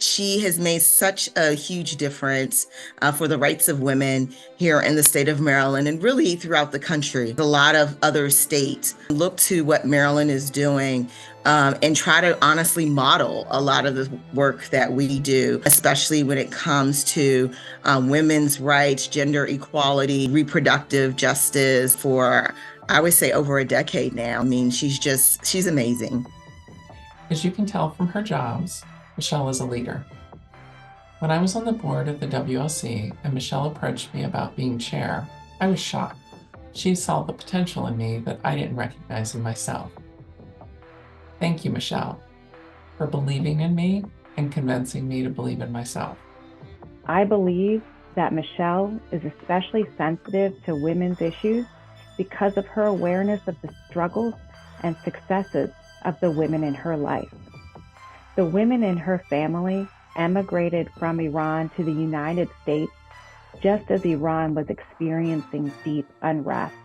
She has made such a huge difference for the rights of women here in the state of Maryland and really throughout the country. A lot of other states look to what Maryland is doing and try to honestly model a lot of the work that we do, especially when it comes to women's rights, gender equality, reproductive justice for, I would say, over a decade now. I mean, she's amazing. As you can tell from her jobs, Michelle is a leader. When I was on the board of the WLC and Michelle approached me about being chair, I was shocked. She saw the potential in me that I didn't recognize in myself. Thank you, Michelle, for believing in me and convincing me to believe in myself. I believe that Michelle is especially sensitive to women's issues because of her awareness of the struggles and successes of the women in her life. The women in her family emigrated from Iran to the United States just as Iran was experiencing deep unrest.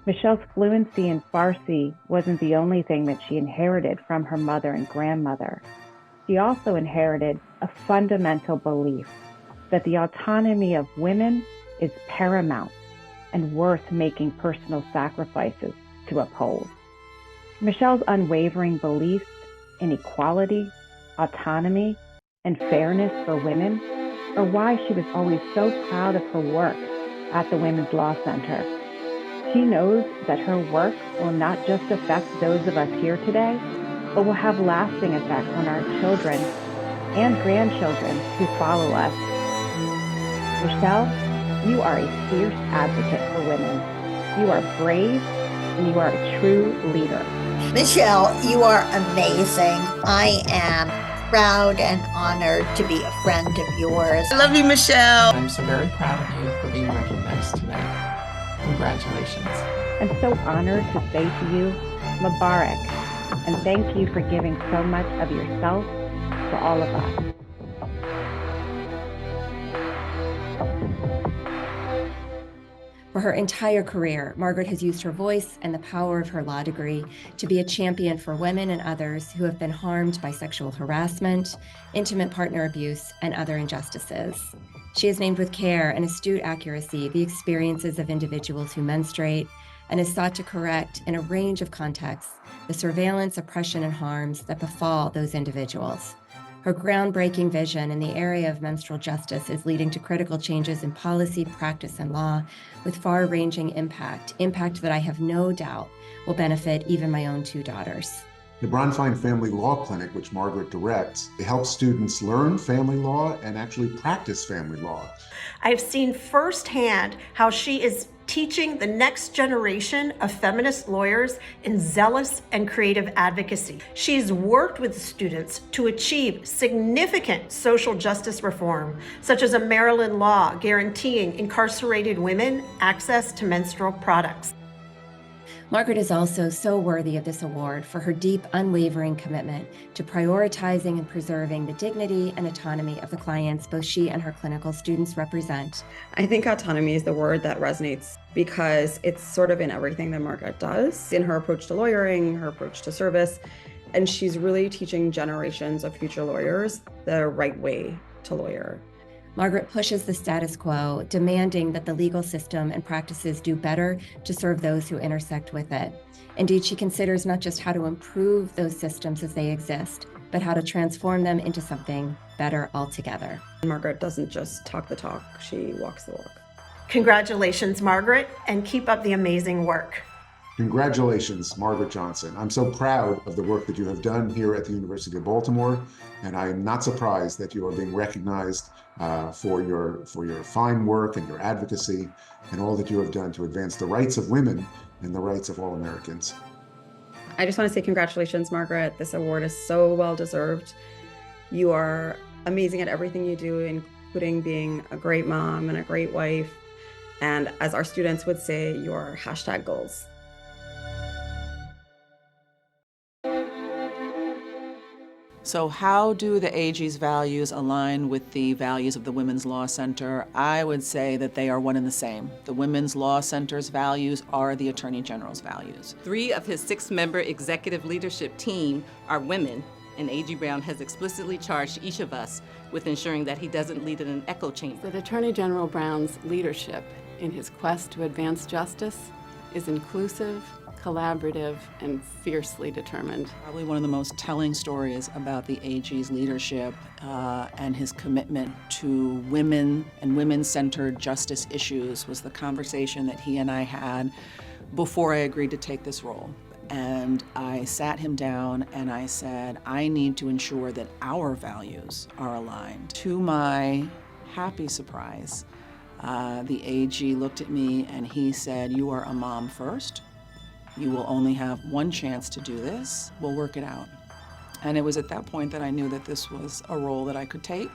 Michelle's fluency in Farsi wasn't the only thing that she inherited from her mother and grandmother. She also inherited a fundamental belief that the autonomy of women is paramount and worth making personal sacrifices to uphold. Michelle's unwavering beliefs in equality, autonomy, and fairness for women are why she was always so proud of her work at the Women's Law Center. She knows that her work will not just affect those of us here today, but will have lasting effects on our children and grandchildren who follow us. Michelle, you are a fierce advocate for women. You are brave and you are a true leader. Michelle, you are amazing. I am proud and honored to be a friend of yours. I love you, Michelle. I'm so very proud of you for being recognized tonight. Congratulations. I'm so honored to say to you, Mubarak, and thank you for giving so much of yourself for all of us. For her entire career, Margaret has used her voice and the power of her law degree to be a champion for women and others who have been harmed by sexual harassment, intimate partner abuse, and other injustices. She has named with care and astute accuracy the experiences of individuals who menstruate and has sought to correct, in a range of contexts, the surveillance, oppression, and harms that befall those individuals. Her groundbreaking vision in the area of menstrual justice is leading to critical changes in policy, practice, and law with far-ranging impact that I have no doubt will benefit even my own two daughters. The Bronfein Family Law Clinic, which Margaret directs, it helps students learn family law and actually practice family law. I've seen firsthand how she is teaching the next generation of feminist lawyers in zealous and creative advocacy. She's worked with students to achieve significant social justice reform, such as a Maryland law guaranteeing incarcerated women access to menstrual products. Margaret is also so worthy of this award for her deep, unwavering commitment to prioritizing and preserving the dignity and autonomy of the clients both she and her clinical students represent. I think autonomy is the word that resonates because it's sort of in everything that Margaret does, in her approach to lawyering, her approach to service, and she's really teaching generations of future lawyers the right way to lawyer. Margaret pushes the status quo, demanding that the legal system and practices do better to serve those who intersect with it. Indeed, she considers not just how to improve those systems as they exist, but how to transform them into something better altogether. Margaret doesn't just talk the talk, she walks the walk. Congratulations, Margaret, and keep up the amazing work. Congratulations, Margaret Johnson. I'm so proud of the work that you have done here at the University of Baltimore, and I am not surprised that you are being recognized for your fine work and your advocacy and all that you have done to advance the rights of women and the rights of all Americans. I just want to say congratulations, Margaret. This award is so well deserved. You are amazing at everything you do, including being a great mom and a great wife. And as our students would say, your #goals. So how do the AG's values align with the values of the Women's Law Center? I would say that they are one and the same. The Women's Law Center's values are the Attorney General's values. 3 of his 6-member executive leadership team are women, and A.G. Brown has explicitly charged each of us with ensuring that he doesn't lead in an echo chamber. That Attorney General Brown's leadership in his quest to advance justice is inclusive, collaborative, and fiercely determined. Probably one of the most telling stories about the AG's leadership and his commitment to women and women-centered justice issues was the conversation that he and I had before I agreed to take this role. And I sat him down and I said, I need to ensure that our values are aligned. To my happy surprise, the AG looked at me and he said, you are a mom first. You will only have one chance to do this. We'll work it out. And it was at that point that I knew that this was a role that I could take.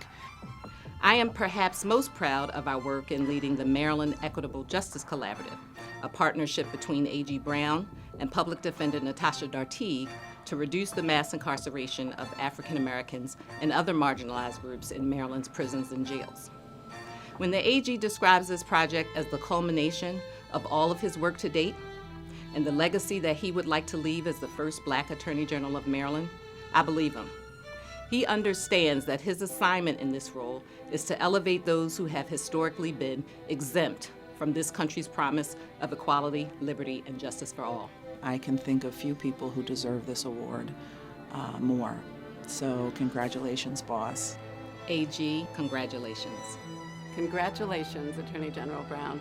I am perhaps most proud of our work in leading the Maryland Equitable Justice Collaborative, a partnership between A.G. Brown and public defender Natasha Dartigue to reduce the mass incarceration of African Americans and other marginalized groups in Maryland's prisons and jails. When the AG describes this project as the culmination of all of his work to date and the legacy that he would like to leave as the first Black Attorney General of Maryland, I believe him. He understands that his assignment in this role is to elevate those who have historically been exempt from this country's promise of equality, liberty, and justice for all. I can think of few people who deserve this award more. So congratulations, boss. AG, congratulations. Congratulations, Attorney General Brown.